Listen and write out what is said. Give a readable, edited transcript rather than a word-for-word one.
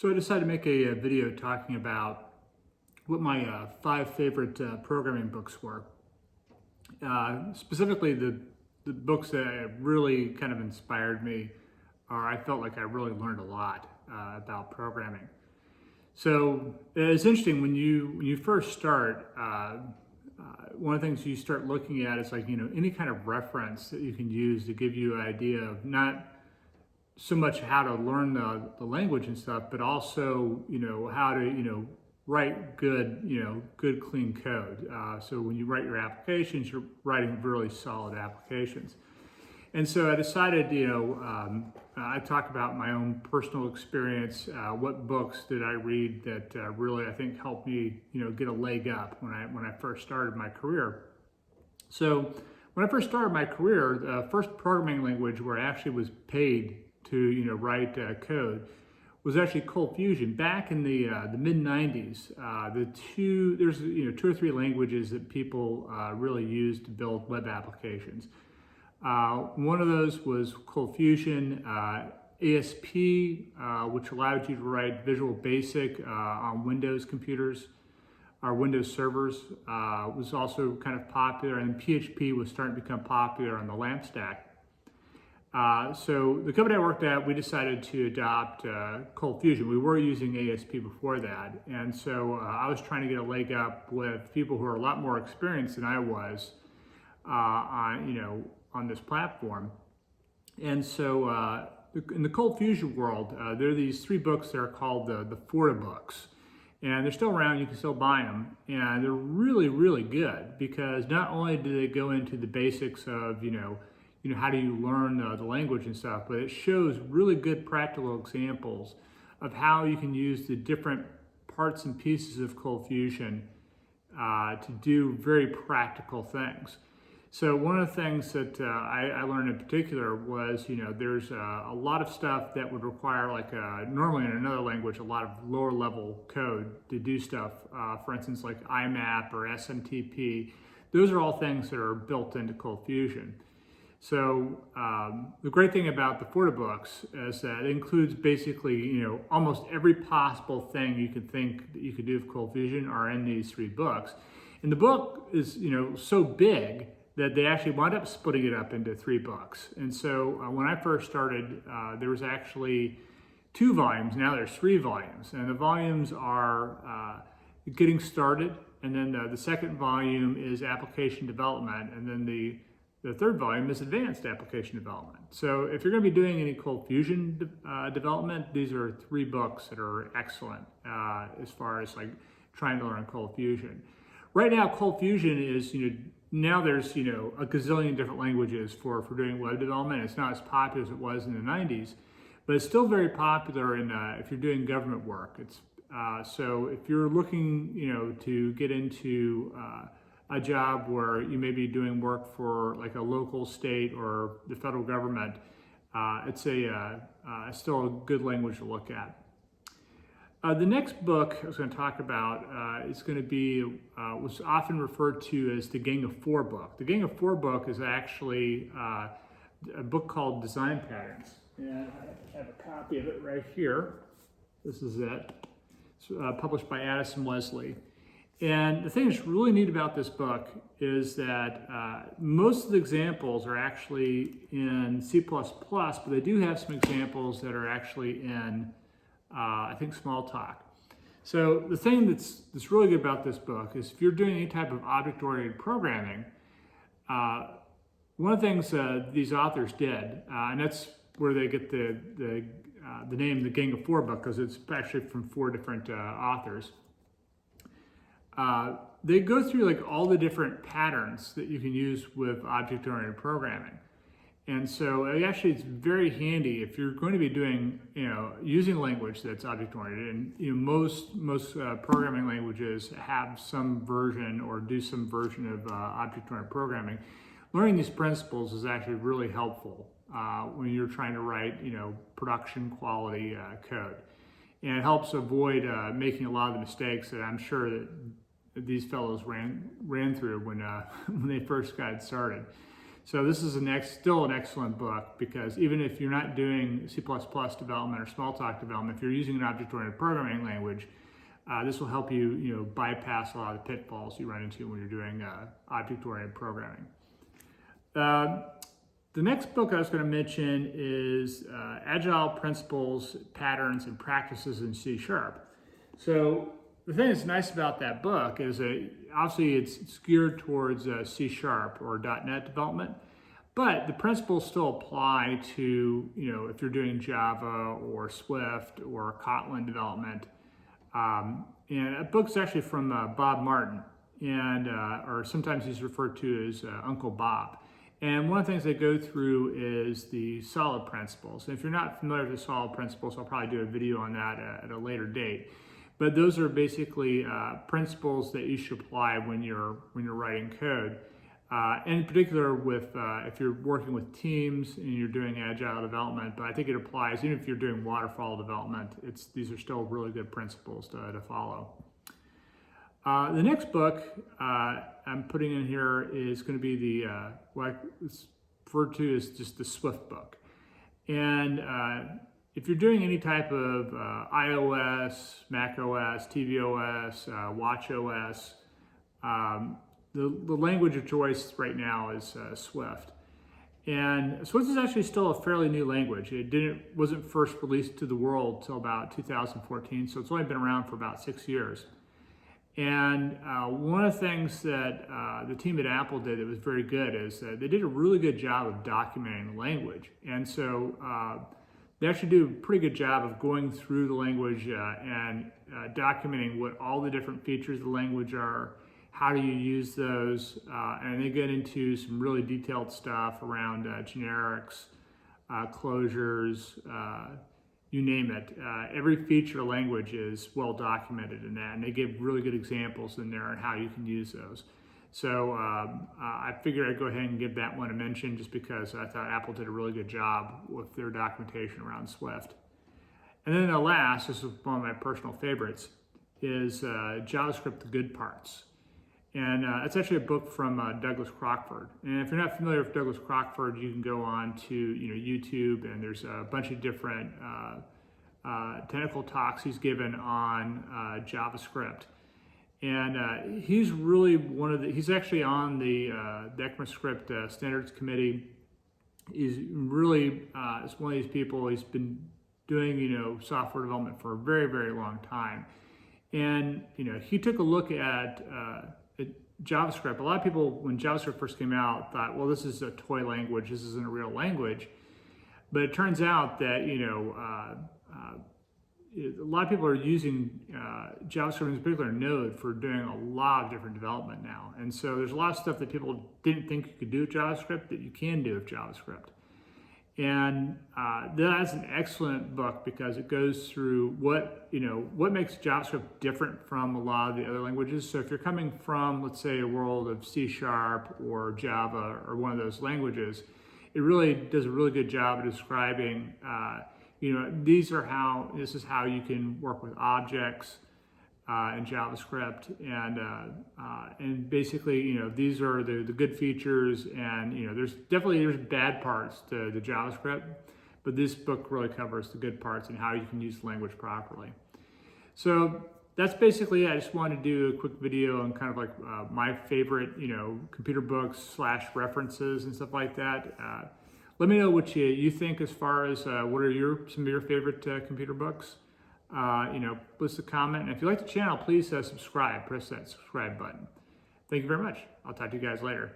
So I decided to make a video talking about what my 5 favorite programming books were. Specifically, the books that really kind of inspired me, or I felt like I really learned a lot about programming. So it's interesting when you first start. One of the things you start looking at is any kind of reference that you can use to give you an idea of not so much how to learn the language and stuff, but also how to write good clean code. So when you write your applications, you're writing really solid applications. And so I decided, I talk about my own personal experience. What books did I read that really I think helped me, get a leg up when I first started my career. So when I first started my career, the first programming language where I actually was paid to write code was actually Cold Fusion. Back in the mid '90s, there's 2 or 3 languages that people really use to build web applications. One of those was Cold Fusion, ASP, which allowed you to write Visual Basic on Windows computers. Our Windows servers was also kind of popular, and PHP was starting to become popular on the LAMP stack. So the company I worked at, we decided to adopt Cold Fusion. We were using ASP before that, and so I was trying to get a leg up with people who are a lot more experienced than I was on this platform. And so in the Cold Fusion world, there are these 3 books that are called the Forta books. And they're still around, you can still buy them. And they're really, really good because not only do they go into the basics of, how do you learn the language and stuff, but it shows really good practical examples of how you can use the different parts and pieces of Cold Fusion to do very practical things. So one of the things that I learned in particular was, there's a lot of stuff that would require, normally in another language, a lot of lower level code to do stuff. For instance, like IMAP or SMTP. Those are all things that are built into Cold Fusion. So the great thing about the Forta books is that it includes basically, almost every possible thing you could think that you could do with Cold Fusion are in these 3 books. And the book is, so big that they actually wound up splitting it up into 3 books. And so when I first started, there was actually 2 volumes. Now there's 3 volumes. And the volumes are getting started. And then the second volume is application development. And then the 3rd volume is advanced application development. So if you're going to be doing any Cold Fusion development, these are 3 books that are excellent as far as trying to learn Cold Fusion. Right now, Cold Fusion is, now there's, a gazillion different languages for doing web development. It's not as popular as it was in the 90s, but it's still very popular if you're doing government work. It's so if you're looking, to get into a job where you may be doing work for a local, state, or the federal government, it's still a good language to look at. The next book I was going to talk about is going to be was often referred to as the Gang of 4 book. The Gang of 4 book is actually a book called Design Patterns. And I have a copy of it right here. This is it. It's published by Addison Wesley. And the thing that's really neat about this book is that most of the examples are actually in C++, but they do have some examples that are actually in I think Smalltalk. So the thing that's really good about this book is if you're doing any type of object-oriented programming, one of the things these authors did, and that's where they get the name the Gang of 4 book, because it's actually from 4 different authors. They go through all the different patterns that you can use with object-oriented programming. And so actually it's very handy if you're going to be doing, using language that's object-oriented, and most programming languages have some version or do some version of object-oriented programming. Learning these principles is actually really helpful when you're trying to write, production quality code. And it helps avoid making a lot of the mistakes that I'm sure that these fellows ran through when they first got started. So this is still an excellent book, because even if you're not doing C++ development or Smalltalk development, if you're using an object-oriented programming language, this will help you, bypass a lot of the pitfalls you run into when you're doing object-oriented programming. The next book I was going to mention is Agile Principles, Patterns, and Practices in C#. So the thing that's nice about that book is that obviously it's geared towards C# or .NET development, but the principles still apply to, if you're doing Java or Swift or Kotlin development. And that book's actually from Bob Martin, and or sometimes he's referred to as Uncle Bob. And one of the things they go through is the solid principles. And if you're not familiar with the solid principles, I'll probably do a video on that at a later date. But those are basically principles that you should apply when you're writing code. In particular, with if you're working with teams and you're doing agile development, but I think it applies even if you're doing waterfall development. These are still really good principles to follow. The next book I'm putting in here is going to be what it's referred to as just the Swift book. And if you're doing any type of iOS, macOS, tvOS, watchOS, the language of choice right now is Swift. And Swift is actually still a fairly new language. It wasn't first released to the world until about 2014, so it's only been around for about 6 years. And one of the things that the team at Apple did that was very good is they did a really good job of documenting the language. And so they actually do a pretty good job of going through the language and documenting what all the different features of the language are, how do you use those, and they get into some really detailed stuff around generics, closures, you name it. Every feature of language is well documented in that, and they give really good examples in there on how you can use those. So I figured I'd go ahead and give that one a mention, just because I thought Apple did a really good job with their documentation around Swift. And then the last, this is one of my personal favorites, is JavaScript, The Good Parts. And it's actually a book from Douglas Crockford. And if you're not familiar with Douglas Crockford, you can go on to YouTube, and there's a bunch of different technical talks he's given on JavaScript. And he's really he's actually on the ECMAScript Standards Committee. He's really is one of these people. He's been doing software development for a very, very long time. And he took a look at JavaScript. A lot of people, when JavaScript first came out, thought, well, this is a toy language, this isn't a real language. But it turns out that a lot of people are using JavaScript, in particular Node, for doing a lot of different development now. And so there's a lot of stuff that people didn't think you could do with JavaScript that you can do with JavaScript. And that's an excellent book, because it goes through what makes JavaScript different from a lot of the other languages. So if you're coming from, let's say, a world of C# or Java or one of those languages, it really does a really good job of describing, this is how you can work with objects in JavaScript, and basically, these are the good features, and there's bad parts to the JavaScript, but this book really covers the good parts and how you can use the language properly. So that's basically it. I just wanted to do a quick video on kind of like my favorite, computer books / references and stuff like that. Let me know what you think as far as what are some of your favorite computer books. List a comment. And if you like the channel, please subscribe. Press that subscribe button. Thank you very much. I'll talk to you guys later.